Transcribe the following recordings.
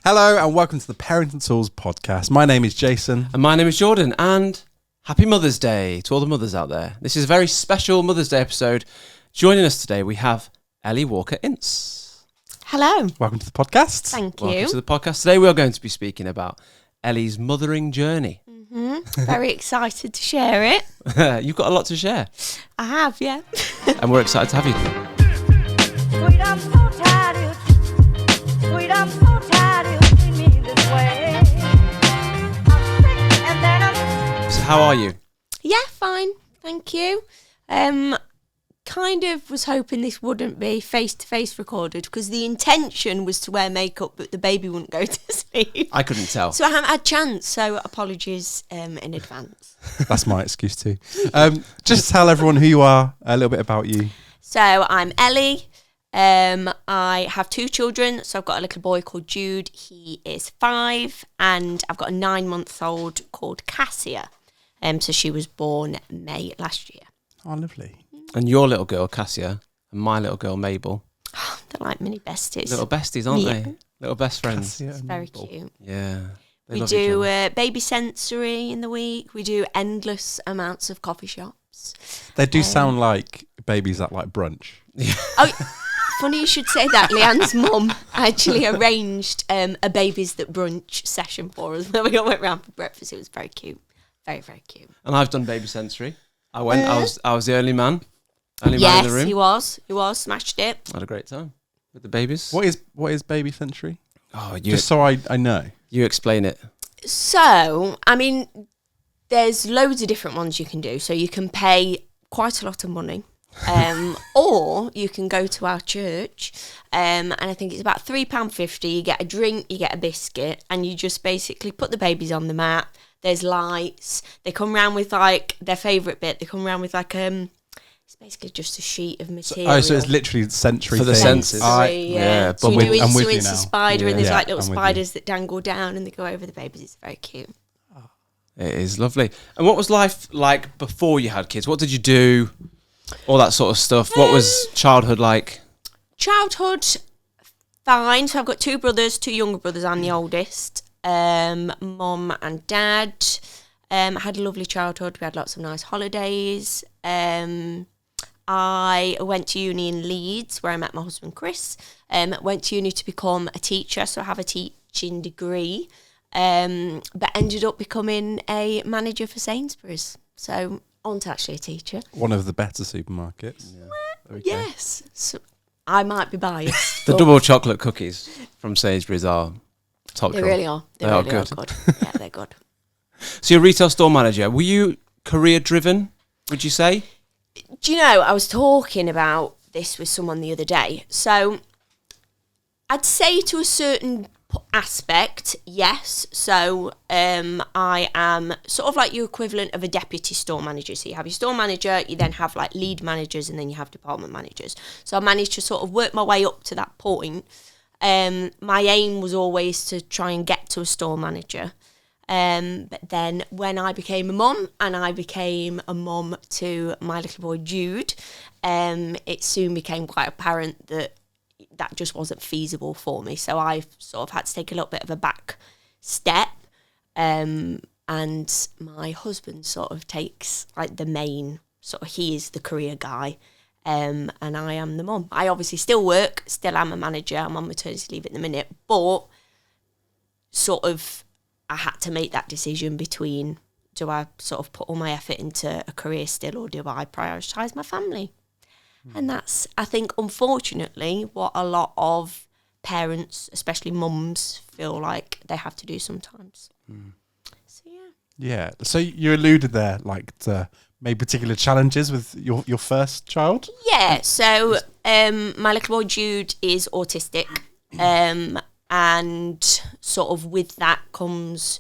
Hello and welcome to the Parenting Tools podcast. My name is Jason. And my name is Jordan, and happy Mother's Day to all the mothers out there. This is a very special Mother's Day episode. Joining us today, we have Ellie Walker-Ince. Hello. Welcome to the podcast. Thank you. Welcome to the podcast. Today we are going to be speaking about Ellie's mothering journey. Very excited to share it. You've got a lot to share. I have, yeah. And we're excited to have you. Sweet, I'm so tired. Sweet, I'm so tired. You see me this way. I'm sick and then I'm... So how are you? Yeah, fine. Thank you. Kind of was hoping this wouldn't be face-to-face recorded because the intention was to wear makeup, but the baby wouldn't go to sleep. I couldn't tell. So I haven't had a chance, so apologies in advance. That's my excuse too. Just tell everyone who you are, a little bit about you. So I'm Ellie. I have two children. So I've got a little boy called Jude. He is 5, and I've got a 9-month-old called Cassia. So she was born May last year. Oh, lovely. And your little girl, Cassia, and my little girl, Mabel. They're like mini besties. Little besties, aren't Yeah. they? Little best friends. Cassia It's and very Mabel. cute. Yeah. They We love each do other. baby sensory in the week. We do endless amounts of coffee shops. They do sound like babies at like brunch. Oh, funny you should say that. Leanne's mum actually arranged a babies that brunch session for us. We all went round for breakfast. It was very cute. Very, very cute. And I've done baby sensory. I went. I was the only man. Only man in Yes, the room. he was. He was. Smashed it. I had a great time with the babies. What is baby sensory? Oh, Just so I know. you explain it. So, I mean, there's loads of different ones you can do. So you can pay quite a lot of money. Or you can go to our church, and I think it's about £3.50. You get a drink, you get a biscuit, and you just basically put the babies on the mat. There's lights. They come round with like their favourite bit. They come round with like it's basically just a sheet of material. So it's literally sensory For the things. senses. Yeah. but So we do I'm with you Insta now. Spider, and there's Yeah, like little I'm with you. spiders that dangle down and they go over the babies. It's very cute. It is lovely. And what was life like before you had kids? What did you do? All that sort of stuff. What was childhood like? Childhood, fine. So I've got 2 brothers, 2 younger brothers. I'm the oldest. Mum and dad. Had a lovely childhood. We had lots of nice holidays. I went to uni in Leeds, where I met my husband Chris. Went to uni to become a teacher, so I have a teaching degree. But ended up becoming a manager for Sainsbury's. So on to actually a teacher. One of the better supermarkets. There we go. Yes. So I might be biased. The but double chocolate cookies from Sainsbury's are top They drawer. really are. They are really good. are good. Yeah, they're good. So you're a retail store manager. Were you career driven, would you say? Do you know, I was talking about this with someone the other day. So I'd say to a certain aspect, yes. So I am sort of like your equivalent of a deputy store manager. So you have your store manager, you then have like lead managers, and then you have department managers. So I managed to sort of work my way up to that point. My aim was always to try and get to a store manager. But then when I became a mum, and I became a mum to my little boy Jude, it soon became quite apparent that just wasn't feasible for me. So I sort of had to take a little bit of a back step. And my husband sort of takes like the main, sort of he is the career guy. And I am the mum. I obviously still work, still am a manager. I'm on maternity leave at the minute, but sort of I had to make that decision between, do I sort of put all my effort into a career still, or do I prioritise my family? And that's, I think, unfortunately, what a lot of parents, especially mums, feel like they have to do sometimes. So, yeah. Yeah. So you alluded there, like to maybe particular challenges with your first child. Yeah, so my little boy Jude is autistic, and sort of with that comes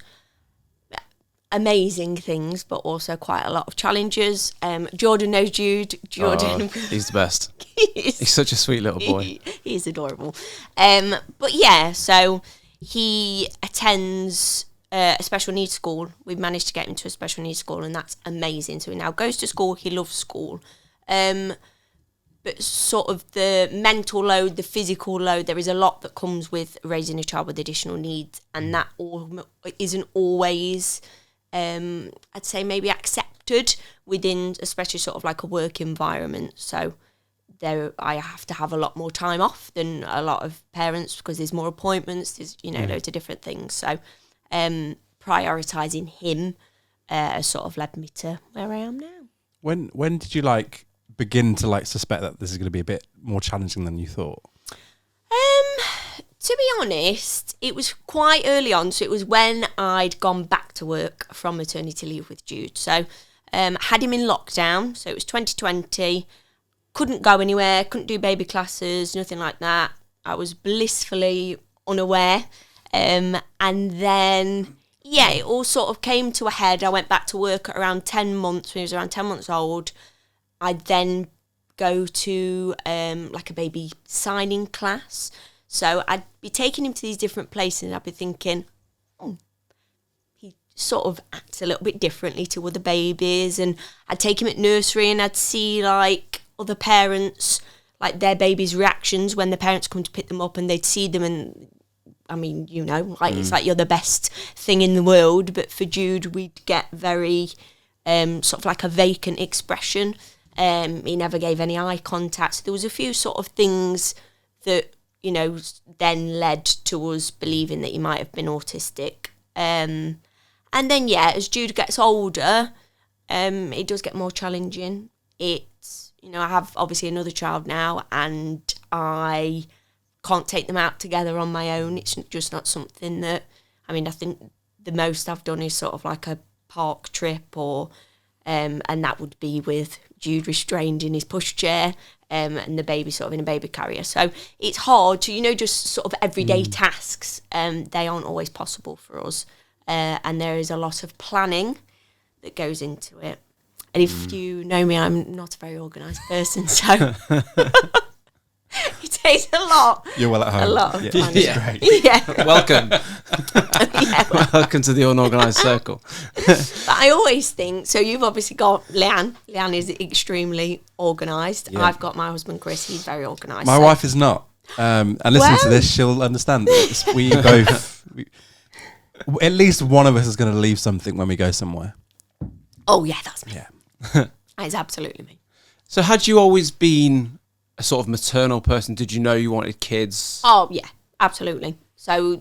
amazing things, but also quite a lot of challenges. Jordan knows Jude. Jordan, He's the best. he's He's such a sweet little boy. He's adorable. But yeah, so he attends a special needs school. We've managed to get him to a special needs school, and that's amazing. So he now goes to school. He loves school. but sort of the mental load, the physical load, there is a lot that comes with raising a child with additional needs, and that isn't always, I'd say, maybe accepted within, especially sort of like a work environment. So I have to have a lot more time off than a lot of parents because there's more appointments, there's, loads of different things. So prioritising him sort of led me to where I am now. When did you like begin to like suspect that this is going to be a bit more challenging than you thought? To be honest, it was quite early on. So it was when I'd gone back to work from maternity leave with Jude. So had him in lockdown. So it was 2020. Couldn't go anywhere. Couldn't do baby classes. Nothing like that. I was blissfully unaware. And then, it all sort of came to a head. I went back to work at around 10 months. When he was around 10 months old, I'd then go to like a baby signing class. So I'd be taking him to these different places and I'd be thinking, he sort of acts a little bit differently to other babies. And I'd take him at nursery and I'd see like other parents, like their babies' reactions when the parents come to pick them up, and they'd see them and, I mean, it's like you're the best thing in the world. But for Jude, we'd get very sort of like a vacant expression. He never gave any eye contact. So there was a few sort of things that, then led to us believing that he might have been autistic. And then, as Jude gets older, it does get more challenging. It's, I have obviously another child now, and I can't take them out together on my own. It's just not something that, I think the most I've done is sort of like a park trip, or and that would be with Jude restrained in his pushchair, and the baby sort of in a baby carrier. So it's hard to, just sort of everyday tasks. They aren't always possible for us. And there is a lot of planning that goes into it. And if you know me, I'm not a very organised person, so it takes a lot. You're well at home. A lot of planning. Yeah. Yeah. Welcome. Welcome to the unorganised circle. But I always think, so you've obviously got Leanne. Leanne is extremely organised. Yeah. I've got my husband, Chris. He's very organised. My wife is not. And listen to this, she'll understand this. We both, at least one of us is going to leave something when we go somewhere. Oh, yeah, that's me. Yeah. That is absolutely me. So had you always been a sort of maternal person? Did you know you wanted kids? Oh, yeah, absolutely. So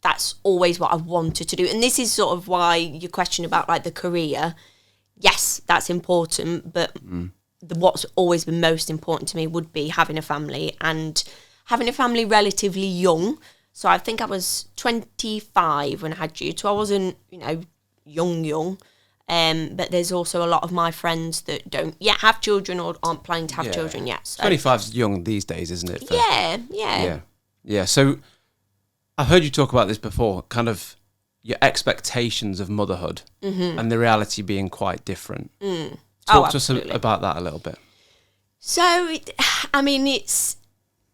that's always what I wanted to do. And this is sort of why your question about like the career, yes, that's important. But what's always been most important to me would be having a family, and having a family relatively young. So I think I was 25 when I had Jude. So I wasn't, young. But there's also a lot of my friends that don't yet have children or aren't planning to have children yet. So. 25 is young these days, isn't it? Yeah. So I've heard you talk about this before, kind of your expectations of motherhood and the reality being quite different. Talk to us about that a little bit. So,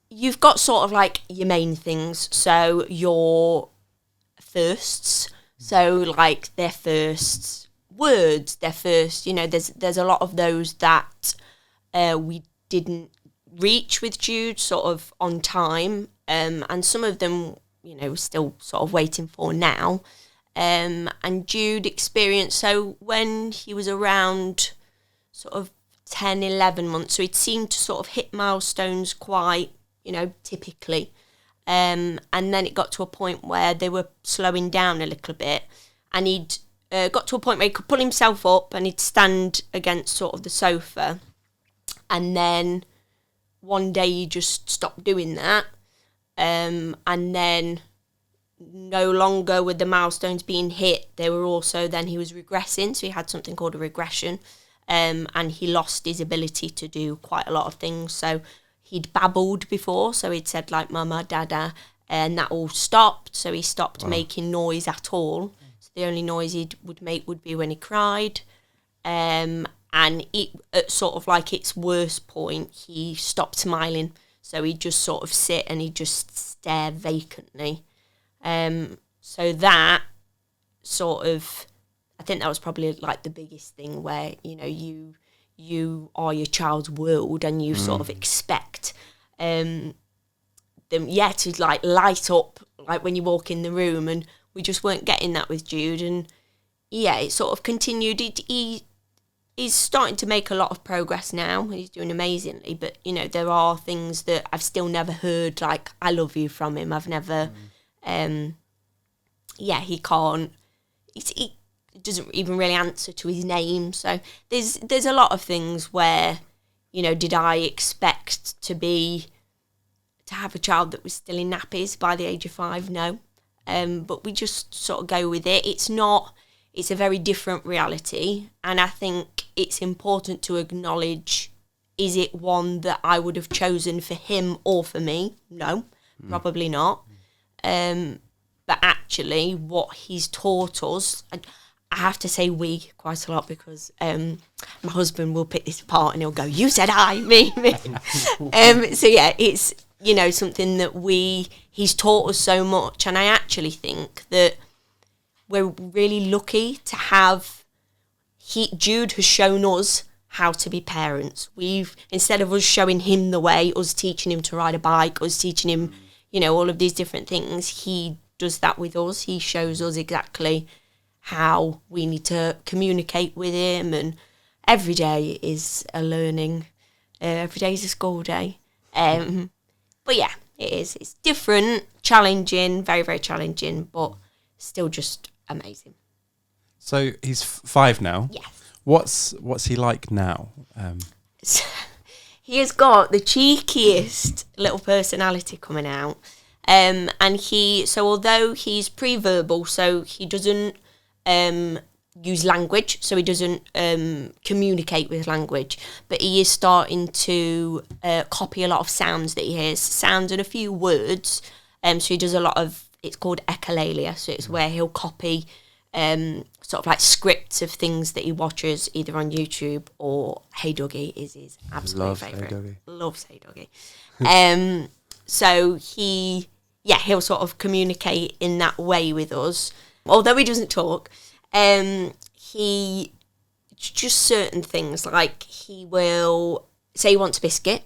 you've got sort of like your main things. So your firsts, so like their firsts words, their first, there's a lot of those that we didn't reach with Jude sort of on time, and some of them, still sort of waiting for now. And Jude experienced, so when he was around sort of 10, 11 months, so he'd seemed to sort of hit milestones quite, typically. And then it got to a point where they were slowing down a little bit, and he'd got to a point where he could pull himself up and he'd stand against sort of the sofa. And then one day he just stopped doing that. And then no longer were the milestones being hit. They were also, then he was regressing. So he had something called a regression. And he lost his ability to do quite a lot of things. So he'd babbled before. So he'd said like mama, dada, and that all stopped. So he stopped making noise at all. The only noise he would make would be when he cried. And it, at sort of like its worst point, he stopped smiling. So he'd just sort of sit and he'd just stare vacantly. So that sort of, I think that was probably like the biggest thing where, you you are your child's world and you sort of expect them, to like light up like when you walk in the room, and we just weren't getting that with Jude. And it sort of continued. He's starting to make a lot of progress now. He's doing amazingly, but there are things that I've still never heard like "I love you" from him. I've never, he can't. He doesn't even really answer to his name. So there's a lot of things where, did I expect to have a child that was still in nappies by the age of 5? No. But we just sort of go with it. It's a very different reality. And I think it's important to acknowledge, is it one that I would have chosen for him or for me? No, probably not. But actually what he's taught us, I have to say we quite a lot, because my husband will pick this apart and he'll go, "You said I, me." So yeah, it's something that he's taught us so much, and I actually think that we're really lucky to have. Jude has shown us how to be parents. Instead of us showing him the way, us teaching him to ride a bike, us teaching him, all of these different things, he does that with us. He shows us exactly how we need to communicate with him, and every day is a learning. Every day is a school day. But yeah, it is. It's different, challenging, very, very challenging, but still just amazing. So he's 5 now. Yes. What's he like now? So, he has got the cheekiest little personality coming out. And although he's pre-verbal, so he doesn't use language, so he doesn't communicate with language, but he is starting to copy a lot of sounds that he hears, sounds and a few words. So he does a lot of, it's called echolalia, so it's where he'll copy sort of like scripts of things that he watches either on YouTube, or Hey Doggy is his absolute favourite. Loves Hey Doggy. So he'll sort of communicate in that way with us. Although he doesn't talk, he just certain things, like he will say he wants a biscuit,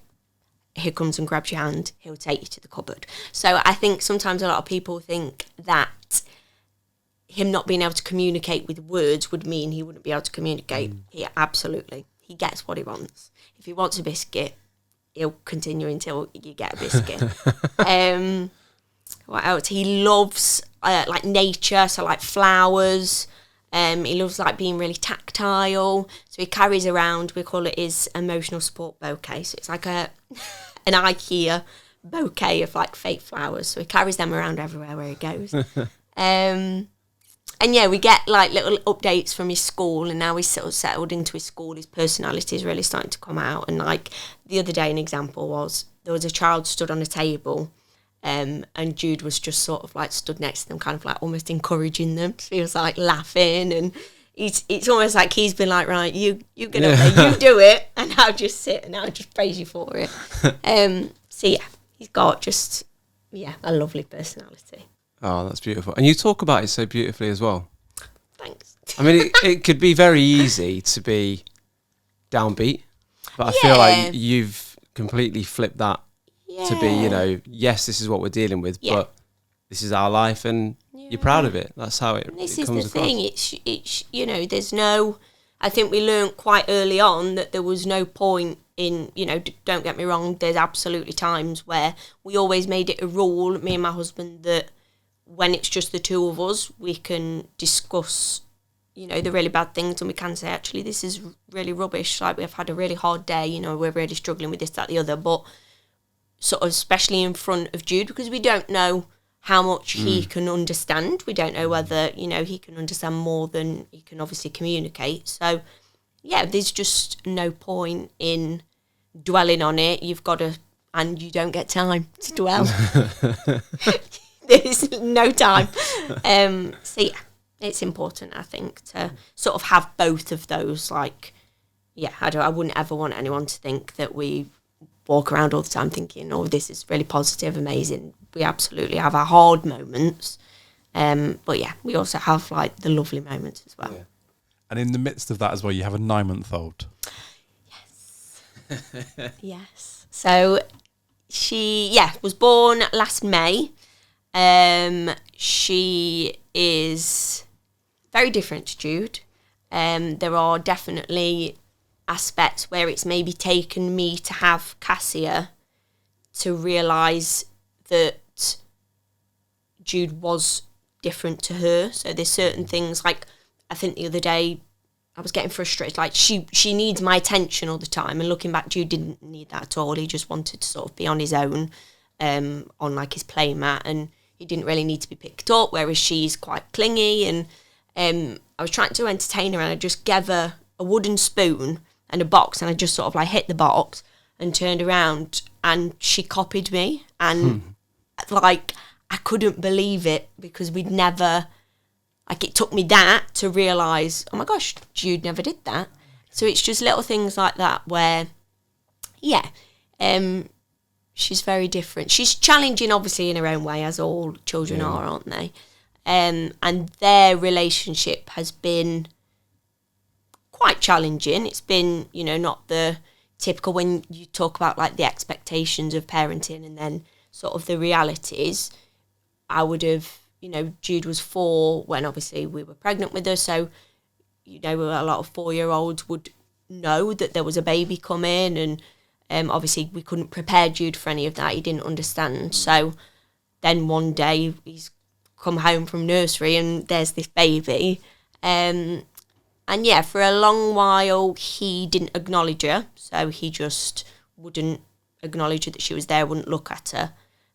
he comes and grabs your hand, he'll take you to the cupboard. So I think sometimes a lot of people think that him not being able to communicate with words would mean he wouldn't be able to communicate. Absolutely. He gets what he wants. If he wants a biscuit, he'll continue until you get a biscuit. What else? He loves like nature, so like flowers. He loves like being really tactile. So he carries around, we call it his emotional support bouquet. So it's like an IKEA bouquet of like fake flowers. So he carries them around everywhere where he goes. And yeah, we get like little updates from his school, and now he's sort of settled into his school. His personality is really starting to come out. And like the other day, an example was there was a child stood on a table, and Jude was just sort of like stood next to them, kind of like almost encouraging them. So he was like laughing, and it's almost like he's been like, right, you get up there, you do it, and I'll just sit and I'll just praise you for it. So yeah, he's got just a lovely personality. Oh, that's beautiful. And you talk about it so beautifully as well. Thanks. I mean, it could be very easy to be downbeat, but I feel like you've completely flipped that to be, yes, this is what we're dealing with, but this is our life, and you're proud of it. That's how it comes across. This is the thing. It's there's no... I think we learned quite early on that there was no point in, don't get me wrong, there's absolutely times where we always made it a rule, me and my husband, that when it's just the two of us, we can discuss, the really bad things, and we can say, actually, this is really rubbish. Like, we've had a really hard day, we're really struggling with this, that, the other. But sort of especially in front of Jude, because we don't know how much he can understand. We don't know whether, he can understand more than he can obviously communicate. So, yeah, there's just no point in dwelling on it. You've got to, and you don't get time to dwell. There's no time. So yeah, it's important, I think, to sort of have both of those. Like, I wouldn't ever want anyone to think that we walk around all the time thinking, oh, this is really positive, amazing. We absolutely have our hard moments. But yeah, we also have like the lovely moments as well. Yeah. And in the midst of that as well, you have a 9-month-old. Yes. So she, was born last May. She is very different to Jude. There are definitely aspects where it's maybe taken me to have Cassia to realise that Jude was different to her. So there's certain things, like I think the other day I was getting frustrated, like she needs my attention all the time, and looking back, Jude didn't need that at all. He just wanted to sort of be on his own, on like his play mat, and he didn't really need to be picked up, whereas she's quite clingy. And I was trying to entertain her, and I just gave her a wooden spoon and a box, and I just sort of like hit the box and turned around, and she copied me. And like, I couldn't believe it, because we'd never, like, it took me that to realise, oh my gosh, Jude never did that. So it's just little things like that where, she's very different. She's challenging, obviously, in her own way, as all children are, aren't they? And their relationship has been quite challenging. It's been, not the typical, when you talk about like the expectations of parenting and then sort of the realities. I would have, Jude was 4 when obviously we were pregnant with her, so a lot of 4-year-olds would know that there was a baby coming, and obviously we couldn't prepare Jude for any of that. He didn't understand. So then one day he's come home from nursery and there's this baby. And yeah, for a long while, he didn't acknowledge her. So he just wouldn't acknowledge her, that she was there, wouldn't look at her.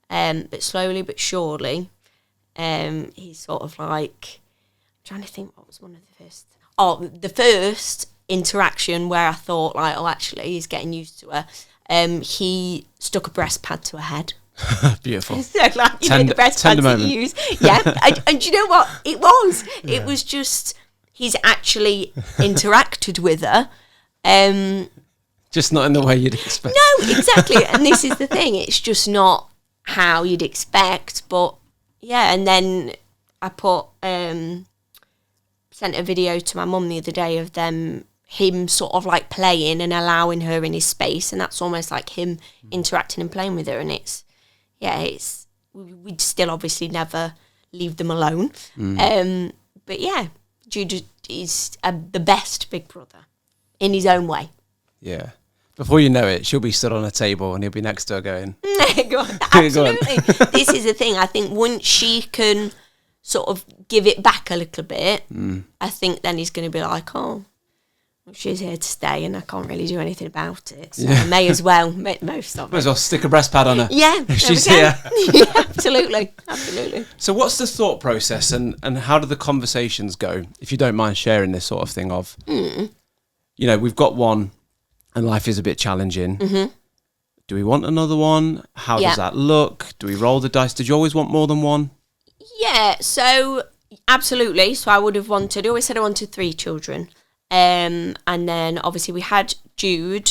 But slowly but surely, he's sort of like, I'm trying to think, what was one of the first? Oh, the first interaction where I thought, like, oh, actually, he's getting used to her. He stuck a breast pad to her head. Beautiful. So, like, the breast pads that you use. Yeah. and you know what? It was. Yeah. It was just, he's actually interacted with her. Just not in the way you'd expect. No, exactly. And this is the thing. It's just not how you'd expect. But, yeah. And then I sent a video to my mum the other day of him sort of like playing and allowing her in his space. And that's almost like him interacting and playing with her. And we'd still obviously never leave them alone. But yeah, Jude is the best big brother in his own way. Yeah. Before you know it, she'll be stood on a table and he'll be next to her going, Go on. Absolutely. This is the thing. I think once she can sort of give it back a little bit, I think then he's going to be like, oh, well, she's here to stay and I can't really do anything about it. So I may as well make the most of it. Might as well stick a breast pad on her. Yeah. If she's here. Yeah, absolutely. Absolutely. So what's the thought process and how do the conversations go, if you don't mind sharing this sort of thing of, we've got one and life is a bit challenging. Mm-hmm. Do we want another one? How does that look? Do we roll the dice? Did you always want more than one? Yeah, so absolutely. So I always said I wanted 3 children. And then obviously we had Jude.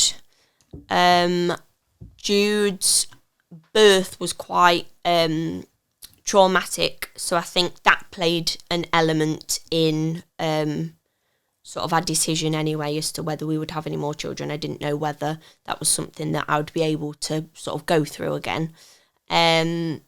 Jude's birth was quite traumatic, so I think that played an element in sort of our decision anyway as to whether we would have any more children. I didn't know whether that was something that I would be able to sort of go through again. And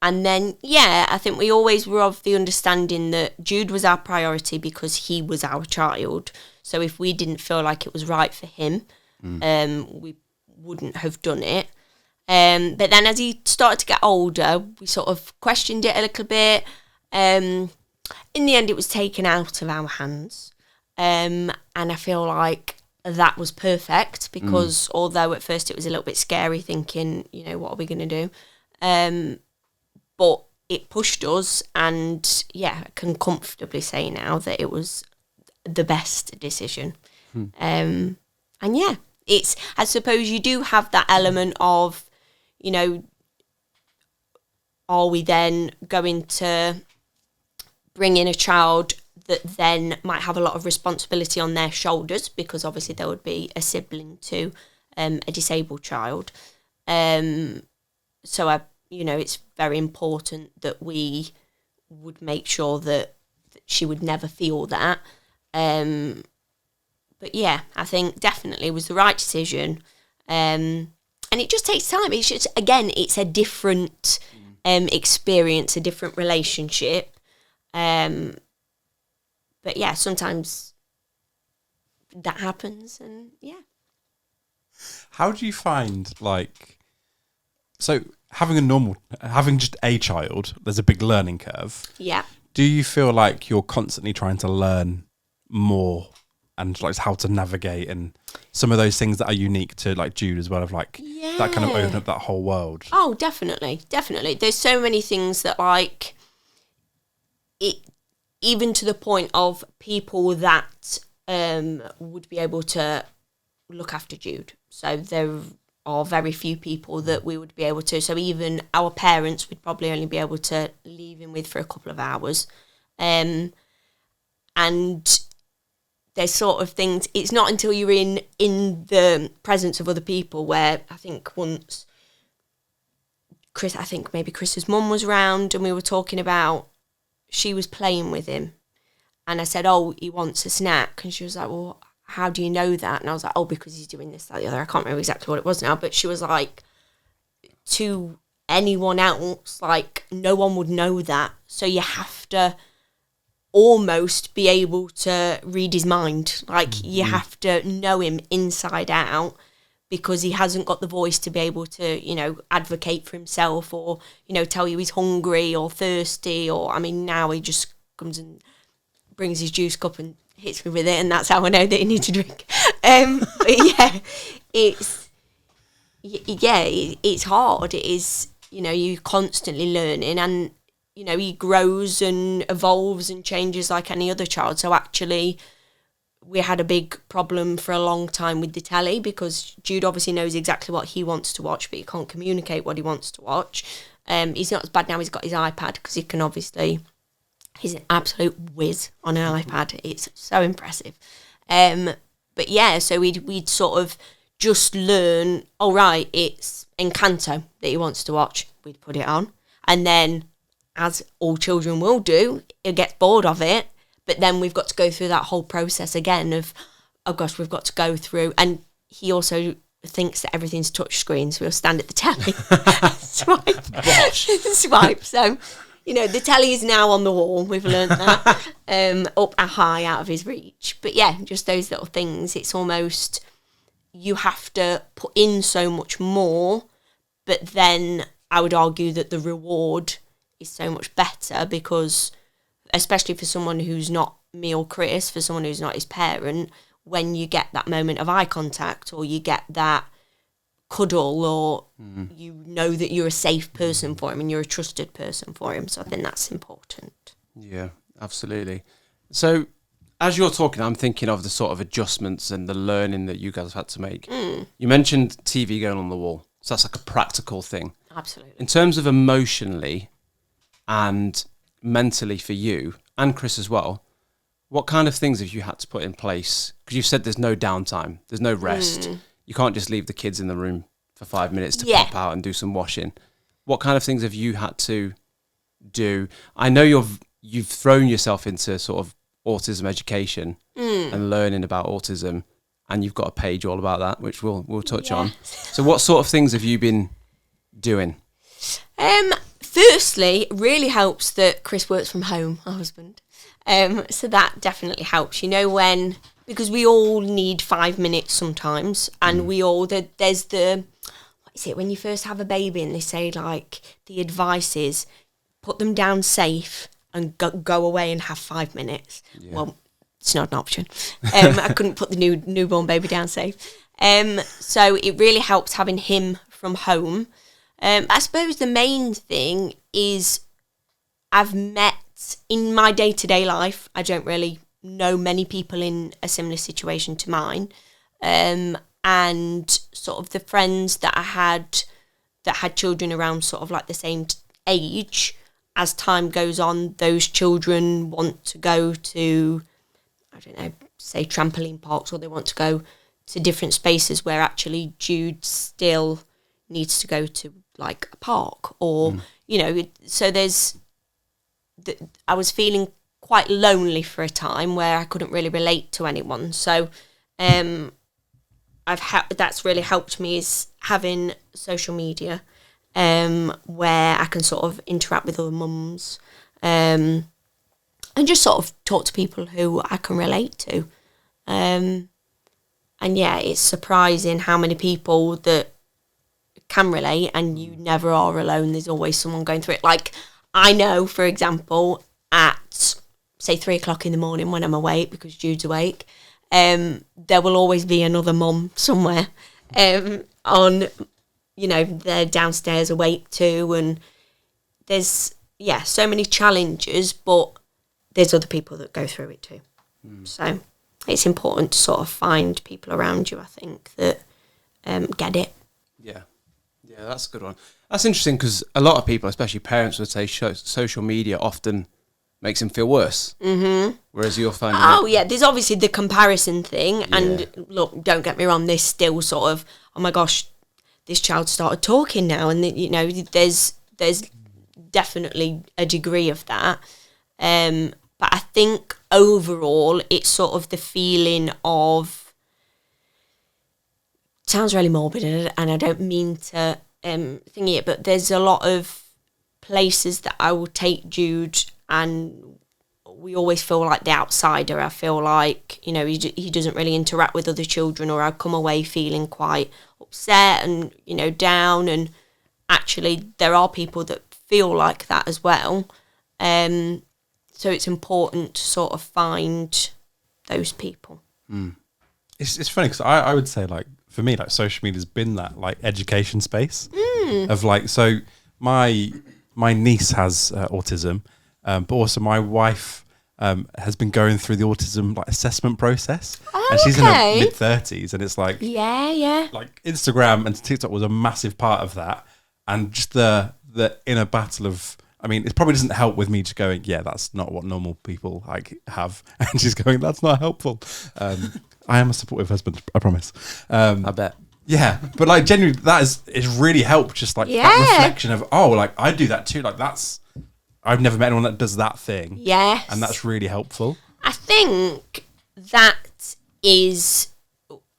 then, I think we always were of the understanding that Jude was our priority because he was our child. So if we didn't feel like it was right for him, we wouldn't have done it. But then as he started to get older, we sort of questioned it a little bit. In the end, it was taken out of our hands. And I feel like that was perfect because although at first it was a little bit scary thinking, what are we going to do? But it pushed us, and I can comfortably say now that it was the best decision. And it's, I suppose you do have that element of, are we then going to bring in a child that then might have a lot of responsibility on their shoulders, because obviously there would be a sibling to a disabled child. So it's very important that we would make sure that she would never feel that. But I think definitely it was the right decision. And it just takes time. It's just, again, it's a different experience, a different relationship. But yeah, sometimes that happens, and yeah. How do you find, like, so having just a child, there's a big learning curve. Yeah. Do you feel like you're constantly trying to learn more and like how to navigate and some of those things that are unique to like Jude as well, of like that kind of open up that whole world? Oh, definitely. There's so many things that like it, even to the point of people that would be able to look after Jude. So there are very few people that we would be able to. So even our parents would probably only be able to leave him with for a couple of hours. And there's sort of things, it's not until you're in the presence of other people where I think once maybe Chris's mum was around and we were talking about, she was playing with him. And I said, oh, he wants a snack. And she was like, well, how do you know that? And I was like, oh, because he's doing this, that, the other. I can't remember exactly what it was now. But she was like, to anyone else, like, no one would know that. So you have to almost be able to read his mind. Like, you have to know him inside out, because he hasn't got the voice to be able to, you know, advocate for himself or, you know, tell you he's hungry or thirsty. Or, I mean, now he just comes and brings his juice cup and hits me with it, and that's how I know that he needs to drink. But yeah, it's hard. It is, you know, you're constantly learning, and you know, he grows and evolves and changes like any other child. So actually, we had a big problem for a long time with the telly, because Jude obviously knows exactly what he wants to watch, but he can't communicate what he wants to watch. He's not as bad now. He's got his iPad, because he can obviously. He's an absolute whiz on an iPad. It's so impressive. But yeah, so we'd sort of just learn, oh, right, it's Encanto that he wants to watch. We'd put it on. And then, as all children will do, he'll get bored of it. But then we've got to go through that whole process again of, oh, gosh, we've got to go through. And he also thinks that everything's touch screen, so he'll stand at the telly, swipe. So... you know, the telly is now on the wall. We've learned that. Up a high out of his reach. But yeah, just those little things. It's almost, you have to put in so much more. But then I would argue that the reward is so much better, because, especially for someone who's not me or Chris, for someone who's not his parent, when you get that moment of eye contact, or you get that cuddle, or you know that you're a safe person for him and you're a trusted person for him. So I think that's important. Yeah, absolutely. So as you're talking, I'm thinking of the sort of adjustments and the learning that you guys have had to make. You mentioned TV going on the wall. So that's like a practical thing. Absolutely. In terms of emotionally and mentally for you and Chris as well, what kind of things have you had to put in place? Because you said there's no downtime, there's no rest. You can't just leave the kids in the room for 5 minutes to pop out and do some washing. What kind of things have you had to do? I know you've thrown yourself into sort of autism education and learning about autism, and you've got a page all about that, which we'll touch on. So what sort of things have you been doing? Firstly, it really helps that Chris works from home, our husband. So that definitely helps. You know, because we all need 5 minutes sometimes, and there's the, what is it, when you first have a baby and they say, like, the advice is put them down safe and go away and have 5 minutes. Yeah. Well, it's not an option. I couldn't put the newborn baby down safe. So it really helps having him from home. I suppose the main thing is I've met, in my day-to-day life, I don't really know many people in a similar situation to mine, and sort of the friends that I had that had children around sort of like the same age, as time goes on, those children want to go to, I don't know, say trampoline parks, or they want to go to different spaces where actually Jude still needs to go to like a park, or, you know, so I was feeling quite lonely for a time where I couldn't really relate to anyone. So I that's really helped me is having social media, where I can sort of interact with other mums, and just sort of talk to people who I can relate to. And yeah, it's surprising how many people that can relate, and you never are alone. There's always someone going through it. Like, I know, for example, at say 3 o'clock in the morning when I'm awake because Jude's awake, there will always be another mum somewhere on, they're downstairs awake too. And there's, so many challenges, but there's other people that go through it too. So it's important to sort of find people around you, I think, that get it. Yeah, that's a good one. That's interesting because a lot of people, especially parents, would say social media often makes them feel worse. Mm-hmm. Whereas you're finding... Oh, yeah, there's obviously the comparison thing. Yeah. And look, don't get me wrong, there's still sort of, oh my gosh, this child started talking now. And, there's definitely a degree of that. But I think overall, it's sort of the feeling of... Sounds really morbid, and I don't mean to thingy it, but there's a lot of places that I will take Jude, and we always feel like the outsider. I feel like, he doesn't really interact with other children, or I come away feeling quite upset and, down. And actually, there are people that feel like that as well. So it's important to sort of find those people. Mm. It's funny because I would say, like, for me, like, social media has been that, like, education space of, like, so my niece has autism, but also my wife has been going through the autism, like, assessment process. Oh, and she's in her mid-30s, and it's like... Yeah. Like, Instagram and TikTok was a massive part of that. And just the inner battle of... I mean, it probably doesn't help with me just going, yeah, that's not what normal people, like, have. And she's going, that's not helpful. I am a supportive husband, I promise. I bet. Yeah, but, like, genuinely, it's really helped, just, like, that reflection of, oh, like, I do that too. Like, I've never met anyone that does that thing. Yes. And that's really helpful. I think that is,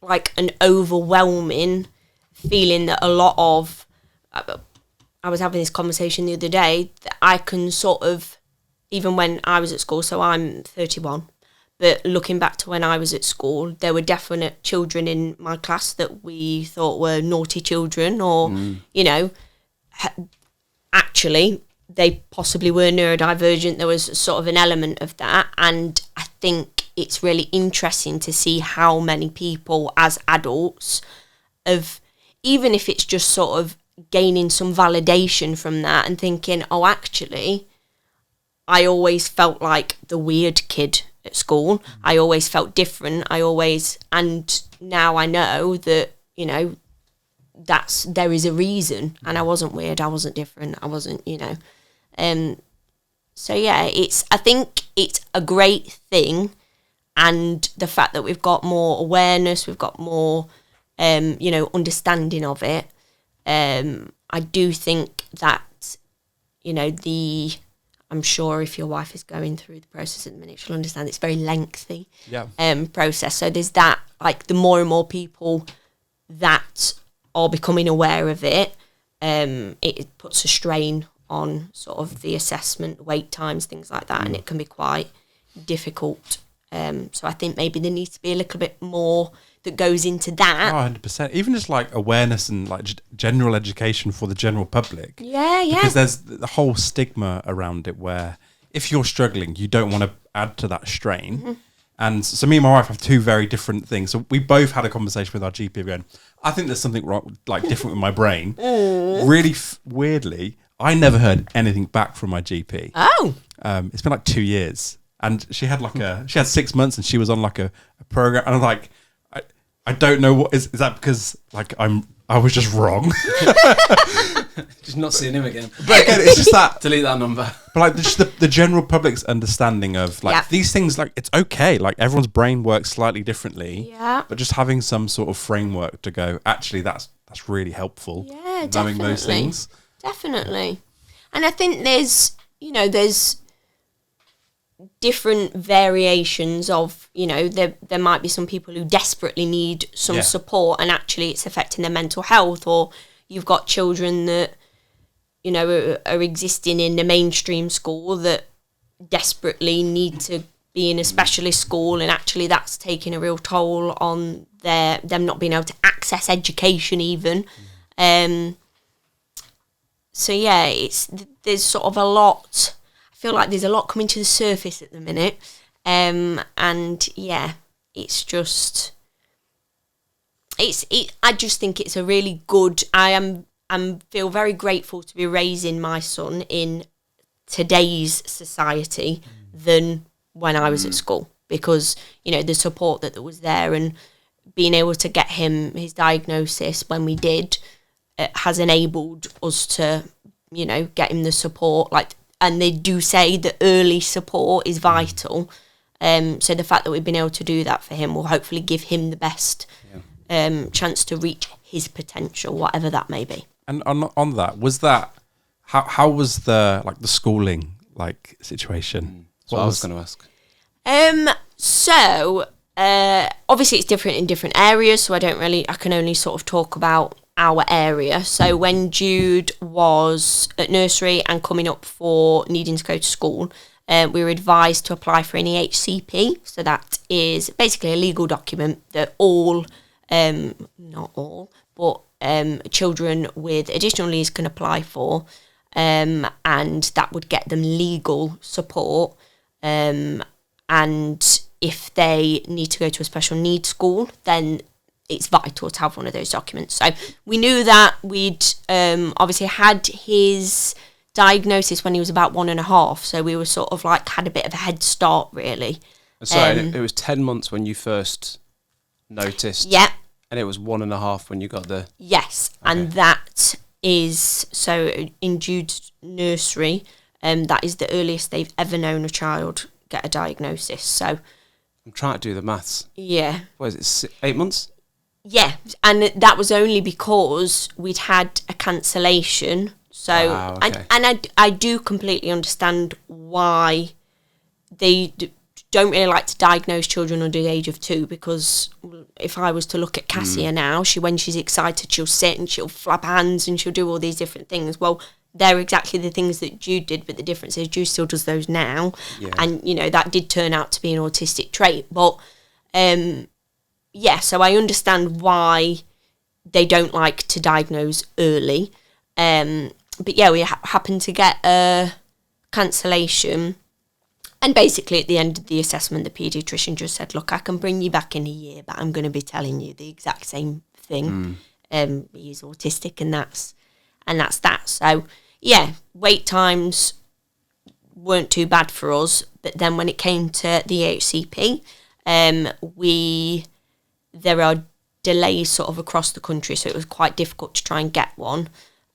like, an overwhelming feeling that a lot of... I was having this conversation the other day, that I can sort of, even when I was at school, so I'm 31, but looking back to when I was at school, there were definite children in my class that we thought were naughty children, or, actually, they possibly were neurodivergent. There was sort of an element of that. And I think it's really interesting to see how many people as adults even if it's just sort of gaining some validation from that and thinking, oh, actually, I always felt like the weird kid at school. I always felt different. And now I know that, there is a reason, and I wasn't weird. I wasn't different. I wasn't, so yeah, I think it's a great thing. And the fact that we've got more awareness, we've got more, understanding of it. I do think that, I'm sure if your wife is going through the process at the minute, she'll understand it's very lengthy process. So there's that, like, the more and more people that are becoming aware of it, it puts a strain on sort of the assessment, wait times, things like that, and it can be quite difficult. So I think maybe there needs to be a little bit more that goes into that. 100%. Even just, like, awareness and, like, general education for the general public. Yeah. Because there's the whole stigma around it where if you're struggling, you don't want to add to that strain. Mm-hmm. And so me and my wife have two very different things. So we both had a conversation with our GP going, I think there's something wrong, like, different with my brain. Really weirdly, I never heard anything back from my GP. Oh. It's been like 2 years. And she had 6 months and she was on, like, a program. And I'm like, I don't know what is that because, like, I was just wrong. Just not seeing him again. But again, it's just that delete that number. But, like, just the general public's understanding of, like, these things, like, it's okay. Like, everyone's brain works slightly differently. Yeah. But just having some sort of framework to go, actually, that's really helpful. Yeah, knowing those things. Definitely. And I think there's different variations of, you know, there might be some people who desperately need some support and actually it's affecting their mental health, or you've got children that, you know, are existing in a mainstream school that desperately need to be in a specialist school, and actually that's taking a real toll on them not being able to access education even. So yeah, there's sort of a lot. I feel like there's a lot coming to the surface at the minute, and yeah, it's just I just think it's a really good. I feel very grateful to be raising my son in today's society than when I was at school, because, you know, the support that was there and being able to get him his diagnosis when we did has enabled us to, you know, get him the support. Like, and they do say that early support is vital. So the fact that we've been able to do that for him will hopefully give him the best chance to reach his potential, whatever that may be. And on that, was that how was the schooling situation? That's what I was going to ask. So obviously it's different in different areas, so I can only sort of talk about our area. So when Jude was at nursery and coming up for needing to go to school, we were advised to apply for an EHCP. So that is basically a legal document that all, not all, but children with additional needs can apply for, and that would get them legal support. And if they need to go to a special needs school, then it's vital to have one of those documents. So we knew that we'd obviously had his diagnosis when he was about 1.5, so we were sort of had a bit of a head start, really. So it was 10 months when you first noticed. Yeah. And it was 1.5 when you got the... Yes, okay. And that is, so in Jude's nursery, that is the earliest they've ever known a child get a diagnosis. So I'm trying to do the maths. Yeah. What is it, 8 months? Yeah, and that was only because we'd had a cancellation. So, okay. and I do completely understand why they don't really like to diagnose children under the age of 2, because if I was to look at Cassia now, when she's excited, she'll sit and she'll flap hands and she'll do all these different things. Well, they're exactly the things that Jude did, but the difference is Jude still does those now. Yeah. And, you know, that did turn out to be an autistic trait. But, yeah, so I understand why they don't like to diagnose early. But, yeah, we happened to get a cancellation. And basically at the end of the assessment, the paediatrician just said, look, I can bring you back in a year, but I'm going to be telling you the exact same thing. He's autistic, and that's that. So, yeah, wait times weren't too bad for us. But then when it came to the HCP, there are delays sort of across the country, so it was quite difficult to try and get one.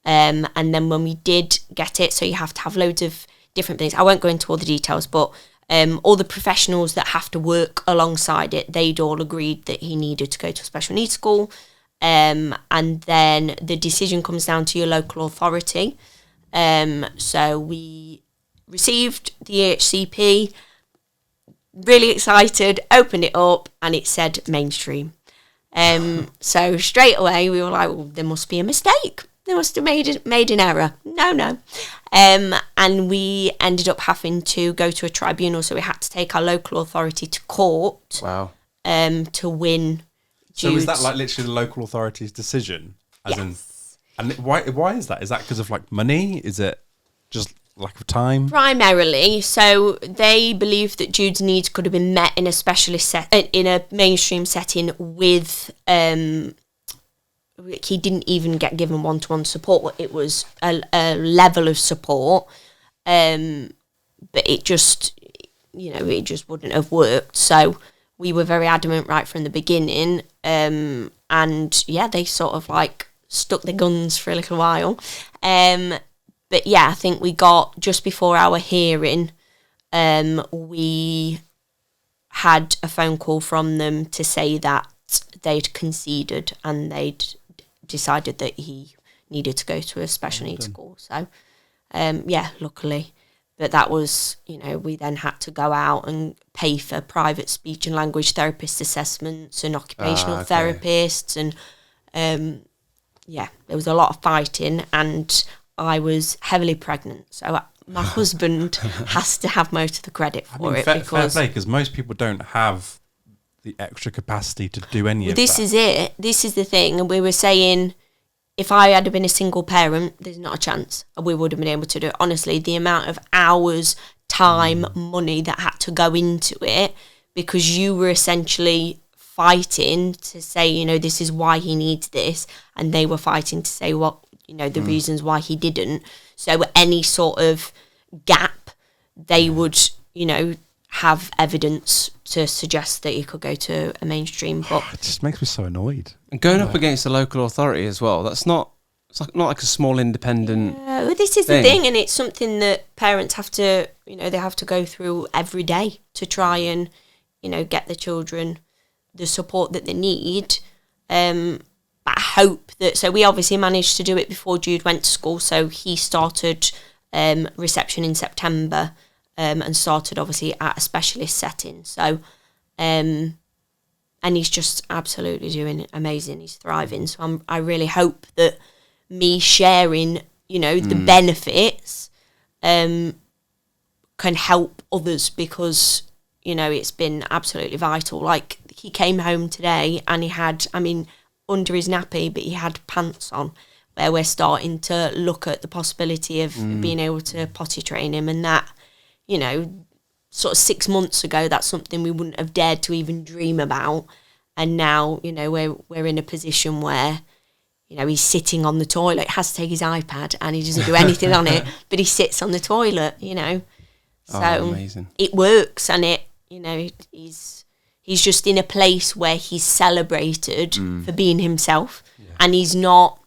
And then when we did get it, so you have to have loads of different things. I won't go into all the details, but all the professionals that have to work alongside it, they'd all agreed that he needed to go to a special needs school. And then the decision comes down to your local authority. So we received the EHCP, really excited, opened it up, and it said mainstream. So straight away we were like, well, there must be a mistake. They must have made an error. No. And we ended up having to go to a tribunal, so we had to take our local authority to court. Wow. To win. So is that literally the local authority's decision? Yes. And why is that? Is that because of money? Is it just lack of time? Primarily, so they believe that Jude's needs could have been met in a specialist in a mainstream setting with. He didn't even get given one-to-one support. It was a level of support, but it just, it just wouldn't have worked. So we were very adamant right from the beginning, and yeah, they sort of stuck their guns for a little while. But yeah, I think we got, just before our hearing, we had a phone call from them to say that they'd conceded and they'd decided that he needed to go to a special needs school. So, yeah, luckily But that was, you know, we then had to go out and pay for private speech and language therapist assessments and occupational therapists. And, there was a lot of fighting, and I was heavily pregnant. So my husband has to have most of the credit for it. Fair play, because most people don't have the extra capacity to do any of that. This is it. This is the thing. And we were saying, if I had been a single parent, there's not a chance we would have been able to do it. Honestly, the amount of hours, time, money that had to go into it, because you were essentially fighting to say, you know, this is why he needs this, and they were fighting to say what, you know, the reasons why he didn't. So any sort of gap, they would, you know, have evidence to suggest that he could go to a mainstream. But it just makes me so annoyed. And going up against the local authority as well, it's not like a small independent well, this is the thing, and it's something that parents have to, you know, they have to go through every day to try and, you know, get the children the support that they need. But I hope that, so we obviously managed to do it before Jude went to school, so he started reception in September, and started obviously at a specialist setting. So, and he's just absolutely doing amazing. He's thriving. So I really hope that me sharing, you know, the benefits can help others, because, you know, it's been absolutely vital. Like, he came home today and he had, I mean, under his nappy, but he had pants on, where we're starting to look at the possibility of being able to potty train him. And that, you know, sort of 6 months ago, that's something we wouldn't have dared to even dream about. And now, you know, we're in a position where, you know, he's sitting on the toilet, has to take his iPad, and he doesn't do anything on it, but he sits on the toilet, you know. So amazing. It works, and it, you know, he's just in a place where he's celebrated for being himself, and he's not.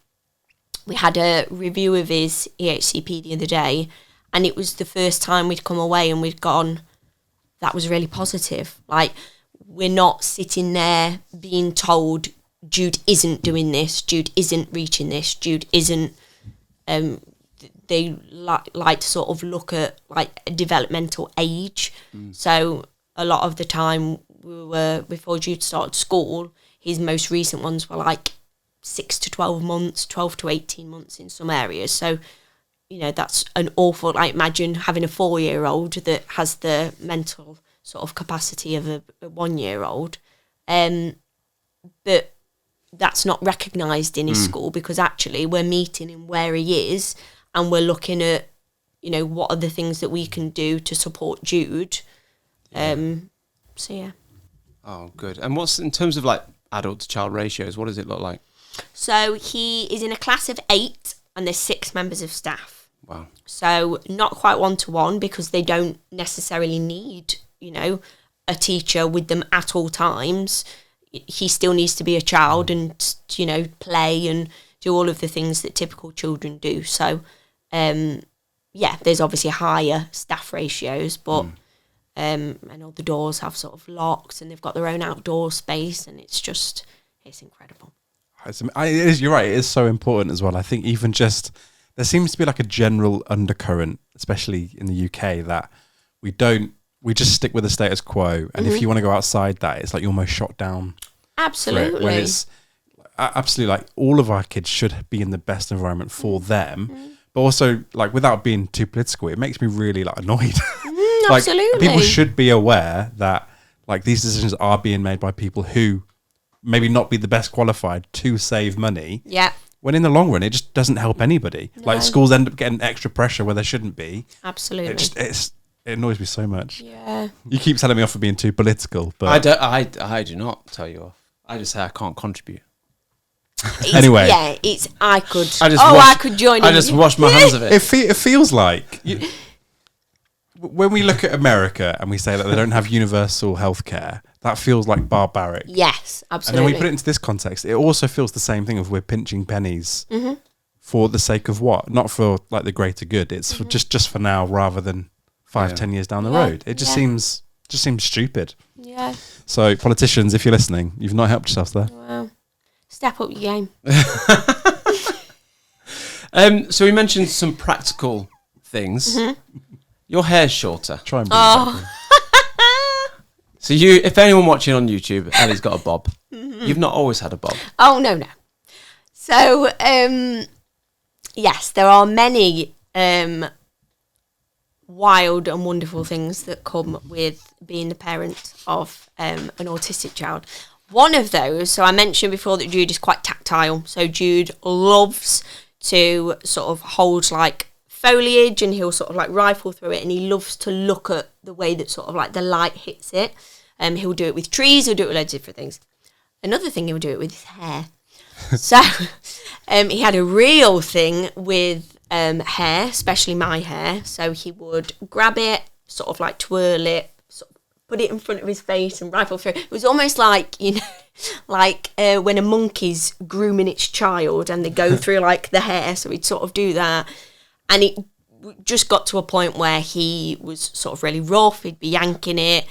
We had a review of his EHCP the other day, and it was the first time we'd come away and we'd gone, that was really positive. Like, we're not sitting there being told Jude isn't doing this, Jude isn't reaching this, Jude isn't. They like to sort of look at like a developmental age. So a lot of the time, we were, before Jude started school, his most recent ones were like 6 to 12 months, 12 to 18 months in some areas. So, you know, that's an awful, like, imagine having a 4-year-old that has the mental sort of capacity of a 1-year-old. But that's not recognised in his school, because actually we're meeting him where he is, and we're looking at, you know, what are the things that we can do to support Jude. So, yeah. Oh, good. And what's, in terms of like adult to child ratios, what does it look like? So he is in a class of 8, and there's 6 members of staff. Wow. So not quite 1-to-1, because they don't necessarily need, you know, a teacher with them at all times. He still needs to be a child and, you know, play and do all of the things that typical children do. So, there's obviously higher staff ratios, but I know the doors have sort of locks, and they've got their own outdoor space, and it's incredible. You're right, it is so important as well. I think even just, there seems to be like a general undercurrent, especially in the UK, that we just stick with the status quo, and if you want to go outside that, it's like you're almost shot down. Absolutely. When it's absolutely, like, all of our kids should be in the best environment for them, but also, like, without being too political, it makes me really like annoyed. Like, absolutely. People should be aware that, like, these decisions are being made by people who maybe not be the best qualified to save money. Yeah. When in the long run, it just doesn't help anybody. No. Like, schools end up getting extra pressure where they shouldn't be. Absolutely. It annoys me so much. Yeah. You keep telling me off for being too political, but I do not tell you off. I just say I can't contribute. Anyway. Yeah, I could join in. I just wash my hands of it. It feels like when we look at America and we say that they don't have universal healthcare, that feels like barbaric. Yes, And absolutely. then we put it into this context, it also feels the same thing of we're pinching pennies for the sake of what? Not for like the greater good. It's for just for now, rather than 5-10 years down the road. It just seems stupid. Yeah. So politicians, if you're listening, you've not helped yourselves there. Well, step up your game. So we mentioned some practical things. Your hair's shorter. Try and bring it back. So if anyone watching on YouTube, Ellie's got a bob. You've not always had a bob. Oh, no. So, yes, there are many wild and wonderful things that come with being the parent of an autistic child. One of those, so I mentioned before that Jude is quite tactile. So Jude loves to sort of hold like foliage, and he'll sort of like rifle through it, and he loves to look at the way that sort of like the light hits it. He'll do it with trees, he'll do it with loads of different things. Another thing he'll do it with his hair. So he had a real thing with hair, especially my hair. So he would grab it, sort of like twirl it, sort of put it in front of his face and rifle through. It was almost like, like when a monkey's grooming its child and they go through like the hair. So he'd sort of do that. And it just got to a point where he was sort of really rough. He'd be yanking it.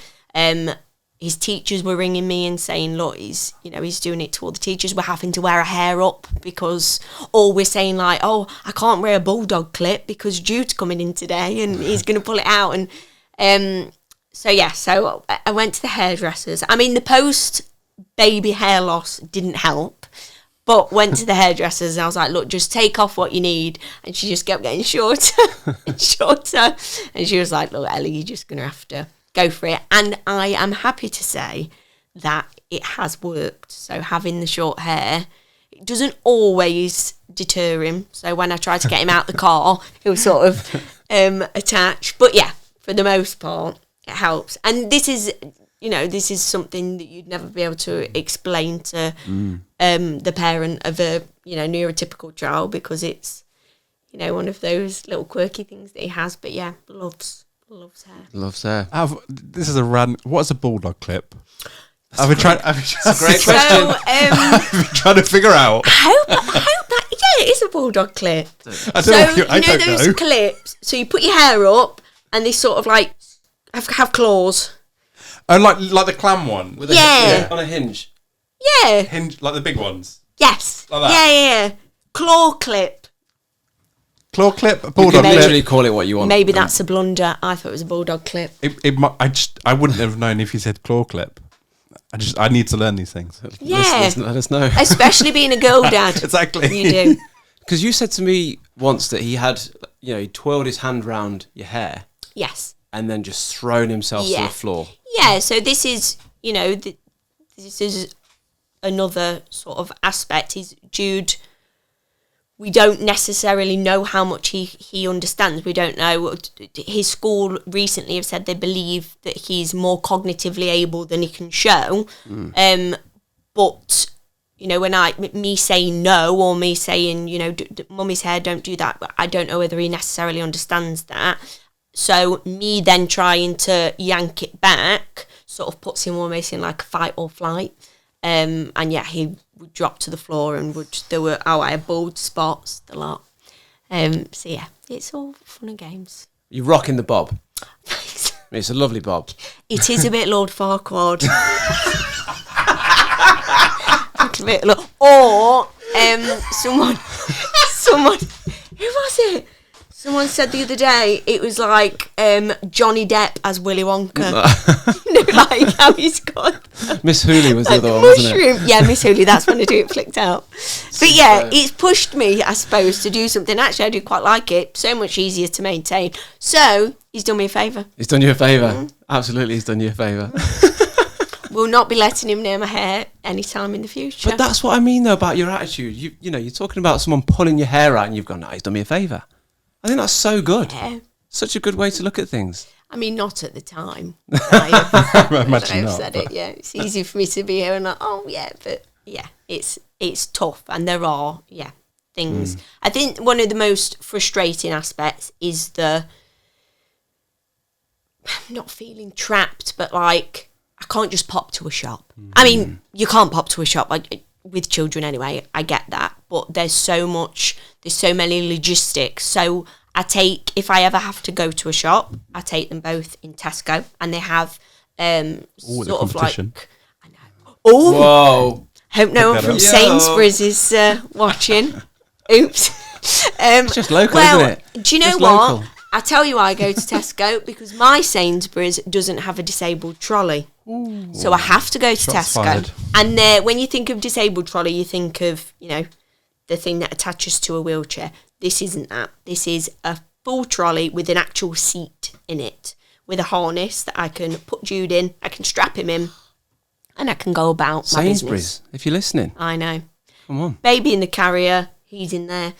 His teachers were ringing me and saying, look, he's doing it to all the teachers. We're having to wear a hair up because, or we're saying like, oh, I can't wear a bulldog clip because Jude's coming in today and he's going to pull it out. And so I went to the hairdressers. I mean, the post-baby hair loss didn't help, but went to the hairdressers and I was like, look, just take off what you need. And she just kept getting shorter and shorter. And she was like, look, Ellie, you're just going to have to go for it. And I am happy to say that it has worked. So having the short hair, it doesn't always deter him. So when I try to get him out the car, he'll sort of attach. But yeah, for the most part, it helps. And this is something that you'd never be able to explain to the parent of a neurotypical child, because it's one of those little quirky things that he has. But yeah, loves hair. Loves hair. This is what's a bulldog clip? I've been trying. It's a great question. I've been trying to figure out. I hope that it is a bulldog clip. I don't know. Those clips. So you put your hair up, and they sort of like have claws. Oh, like the clam one. With on a hinge. Yeah. Hinge, like the big ones. Yes. Like that. Yeah. Claw clip. Claw clip, a You bulldog can clip. literally call it what you want. Maybe that's a blunder. I thought it was a bulldog clip. I wouldn't have known if you said claw clip. I need to learn these things. Yeah. Let us know. Especially being a girl dad. Exactly. You do. Because you said to me once that he had, he twirled his hand round your hair Yes. and then just thrown himself to the floor. Yeah, so this is, this is another sort of aspect. Jude, we don't necessarily know how much he understands. We don't know. His school recently have said they believe that he's more cognitively able than he can show. But, when me saying no, or me saying, mummy's hair, don't do that, but I don't know whether he necessarily understands that. So me then trying to yank it back sort of puts him almost in like fight or flight. And yeah, he would drop to the floor and I had bald spots, a lot. So yeah, it's all fun and games. You're rocking the bob. It's a lovely bob. It is a bit Lord Farquaad. Or someone, who was it? Someone said the other day it was like Johnny Depp as Willy Wonka. Like how he's got Miss Hooley was the like other one, mushroom. wasn't it? Yeah, Miss Hooley. That's when I do it flicked out. But yeah, it's pushed me, I suppose, to do something. Actually, I do quite like it. So much easier to maintain. So he's done me a favour. He's done you a favour. Absolutely, he's done you a favour. Will not be letting him near my hair anytime in the future. But that's what I mean, though, about your attitude. You're talking about someone pulling your hair out, and you've gone, "No, he's done me a favour." I think that's so good. Yeah. Such a good way to look at things. I mean, not at the time. I imagine have not. said it. Yeah, it's easy for me to be here and like, oh yeah, but yeah, it's tough, and there are things. I think one of the most frustrating aspects is the not feeling trapped, but like I can't just pop to a shop. I mean, you can't pop to a shop like with children anyway. I get that, but there's so many logistics. So if I ever have to go to a shop, I take them both in Tesco, and they have sort of like, I know. Oh, whoa! Hope no one from Sainsbury's is watching. Oops. It's just local, isn't it? Do you know Just what? local. I tell you why I go to Tesco, because my Sainsbury's doesn't have a disabled trolley. Ooh. So I have to go to Shots Tesco. fired. And when you think of disabled trolley, you think of, the thing that attaches to a wheelchair. This isn't that. This is a full trolley with an actual seat in it, with a harness that I can put Jude in, I can strap him in, and I can go about my business. Sainsbury's, if you're listening. I know. Come on. Baby in the carrier, he's in there.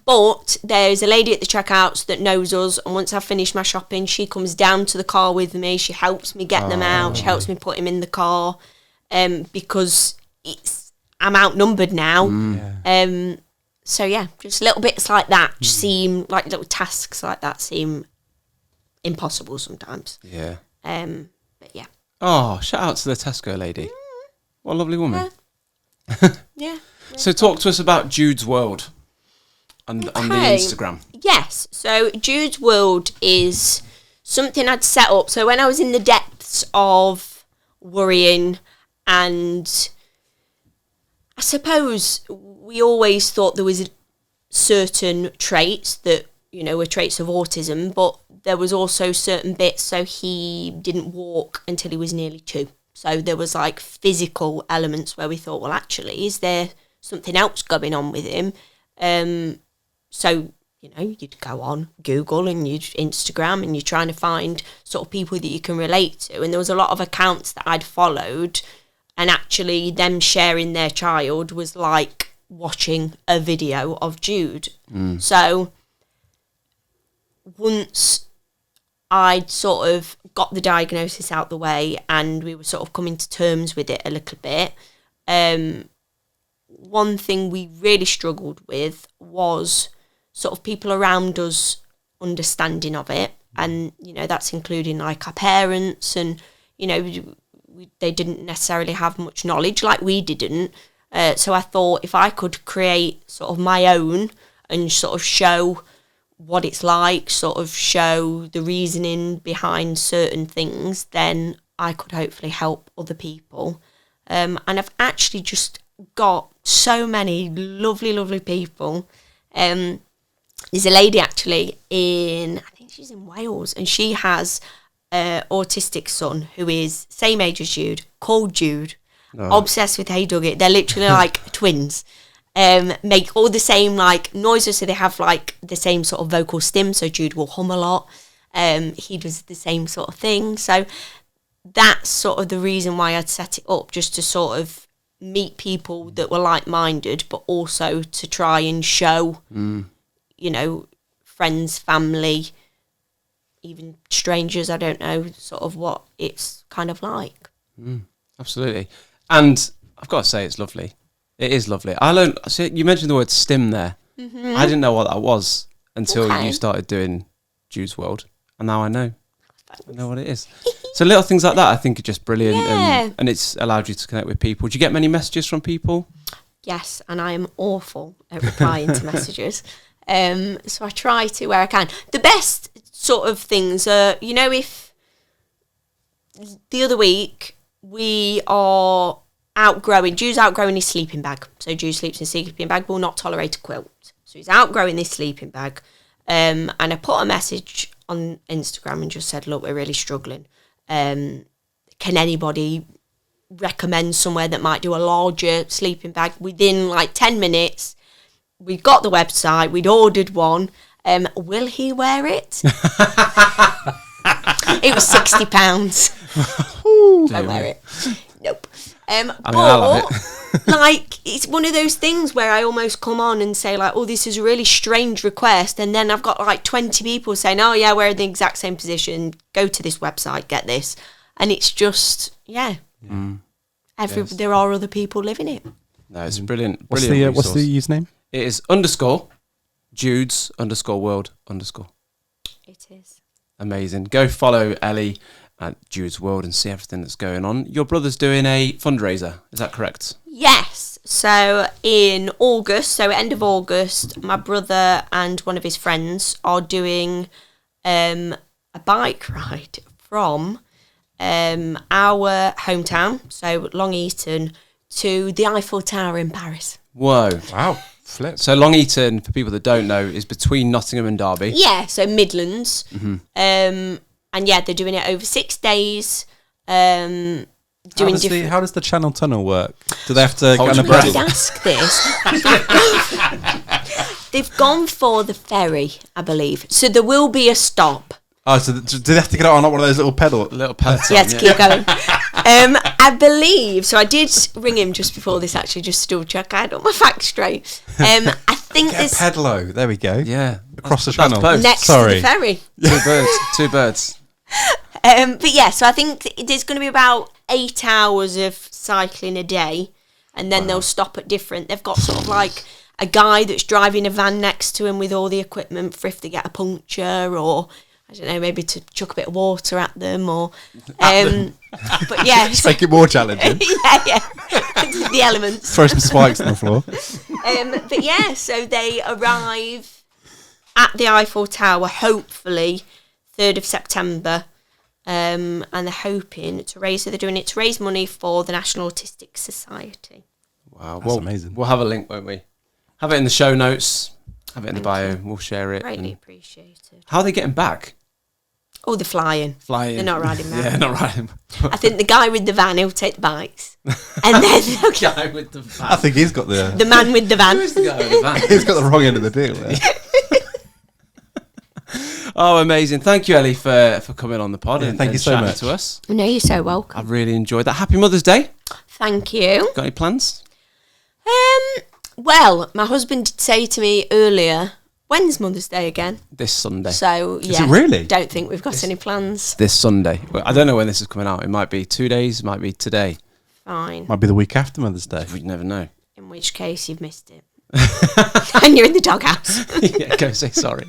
But there's a lady at the checkouts that knows us, and once I've finished my shopping, she comes down to the car with me. She helps me get them out. She helps me put him in the car, because I'm outnumbered now. So yeah, just little bits like that seem like little tasks like that seem impossible sometimes. Yeah. But yeah. Oh, shout out to the Tesco lady. What a lovely woman. Yeah. So talk to us about Jude's World on the Instagram. Yes. So Jude's World is something I'd set up. So when I was in the depths of worrying, and I suppose we always thought there was certain traits that, were traits of autism, but there was also certain bits. So he didn't walk until he was nearly 2. So there was like physical elements where we thought, well, actually, is there something else going on with him? So, you'd go on Google and you'd Instagram and you're trying to find sort of people that you can relate to. And there was a lot of accounts that I'd followed, and actually them sharing their child was like watching a video of Jude. So once I'd sort of got the diagnosis out the way and we were sort of coming to terms with it a little bit, one thing we really struggled with was sort of people around us understanding of it. And, that's including like our parents, and, they didn't necessarily have much knowledge like we didn't. So I thought if I could create sort of my own and sort of show what it's like, sort of show the reasoning behind certain things, then I could hopefully help other people. And I've actually just got so many lovely, lovely people. There's a lady actually I think she's in Wales, and she has an autistic son who is same age as Jude, called Jude, obsessed with Hey Dugget. They're literally like twins. Make all the same like noises, so they have like the same sort of vocal stim, so Jude will hum a lot. He does the same sort of thing. So that's sort of the reason why I'd set it up, just to sort of meet people that were like-minded, but also to try and show, friends, family, even strangers, I don't know, sort of what it's kind of like. Absolutely. And I've got to say, it's lovely. It is lovely. You mentioned the word stim there. Mm-hmm. I didn't know what that was until you started doing Jude's World, and now I know. I know what it is. So little things like that I think are just brilliant, and it's allowed you to connect with people. Do you get many messages from people? Yes, and I am awful at replying to messages. So I try to where I can. The best sort of things are, if the other week we are Jude's outgrowing his sleeping bag. So Jude sleeps in a sleeping bag, will not tolerate a quilt. So he's outgrowing this sleeping bag. And I put a message on Instagram and just said, look, we're really struggling. Can anybody recommend somewhere that might do a larger sleeping bag? Within like 10 minutes, we got the website, we'd ordered one. Will he wear it? It was £60. I wear it. Nope. But like, it's one of those things where I almost come on and say like, oh, this is a really strange request, and then I've got like 20 people saying, oh yeah, we're in the exact same position, go to this website, get this. And it's just there are other people living it. No, it's brilliant. What's the username? It is _Jude's_World_. It is amazing. Go follow Ellie at Jude's World and see everything that's going on. Your brother's doing a fundraiser, is that correct? Yes. So in August, so end of August, my brother and one of his friends are doing a bike ride from our hometown, so Long Eaton, to the Eiffel Tower in Paris. Whoa. Wow. Flip. So Long Eaton, for people that don't know, is between Nottingham and Derby. Yeah, so Midlands. And yeah, they're doing it over 6 days. Doing How does the Channel Tunnel work? Do they have to Hold kind of your breath. I did ask this. They've gone for the ferry, I believe. So there will be a stop. Oh, so do they have to get on one of those little pedal? Little pads Yeah, on, to keep going. I believe, so I did ring him just before this, actually, just to double check I had all my facts straight. I think Get there's a pedalo. There we go. Yeah. Across the That's channel. close. next Sorry. to the ferry. Two birds. But yeah, so I think there's going to be about 8 hours of cycling a day, and then they'll stop at different. They've got sort of like a guy that's driving a van next to him with all the equipment for if they get a puncture, or I don't know, maybe to chuck a bit of water at them, or but yeah, Just make it more challenging. yeah, the elements. Throw some spikes on the floor. But yeah, so they arrive at the Eiffel Tower, hopefully 3rd of September. And they're hoping to raise, so they're doing it to raise money for the National Autistic Society. Wow. That's amazing. We'll have a link, won't we? Have it in the show notes. Have it in the bio. We'll share it. Greatly and- appreciated. How are they getting back? Oh, they're flying. Flying. They're not riding around. Yeah, not riding. I think the guy with the van, he'll take the bikes. And then Guy with the van. I think he's got the man with the van. Who's the guy with the van? he's got the wrong end of the deal there. Oh, amazing. Thank you, Ellie, for coming on the pod Yeah, and thank you so chatting much. to us. No, you're so welcome. I've really enjoyed that. Happy Mother's Day. Thank you. Got any plans? Well, my husband did say to me earlier, when's Mother's Day again? This Sunday. So, yeah. it really? Don't think we've got any plans. This Sunday. Well, I don't know when this is coming out. It might be 2 days. It might be today. Fine. Might be the week after Mother's Day. We never know. In which case, you've missed it. And you're in the doghouse. Yeah, go say sorry.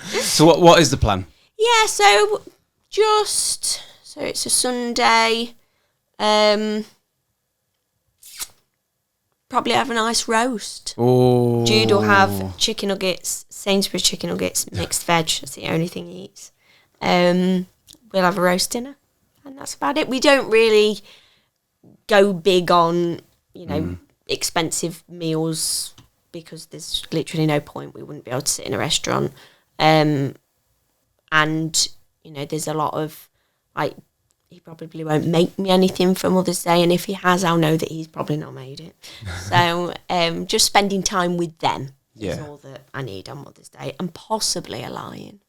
So what is the plan? Yeah, so it's a Sunday. Probably have a nice roast. Oh. Jude will have chicken nuggets, Sainsbury's chicken nuggets, mixed veg. That's the only thing he eats. We'll have a roast dinner, and that's about it. We don't really go big on, expensive meals because there's literally no point. We wouldn't be able to sit in a restaurant. And, there's a lot of, like, he probably won't make me anything for Mother's Day, and if he has, I'll know that he's probably not made it. So just spending time with them is all that I need on Mother's Day, and possibly a lion.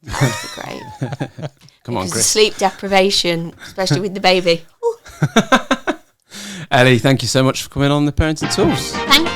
That would be great. Come on, Because Chris. sleep deprivation, especially with the baby. Ooh, Ellie, thank you so much for coming on the Parenting Tools. thank you.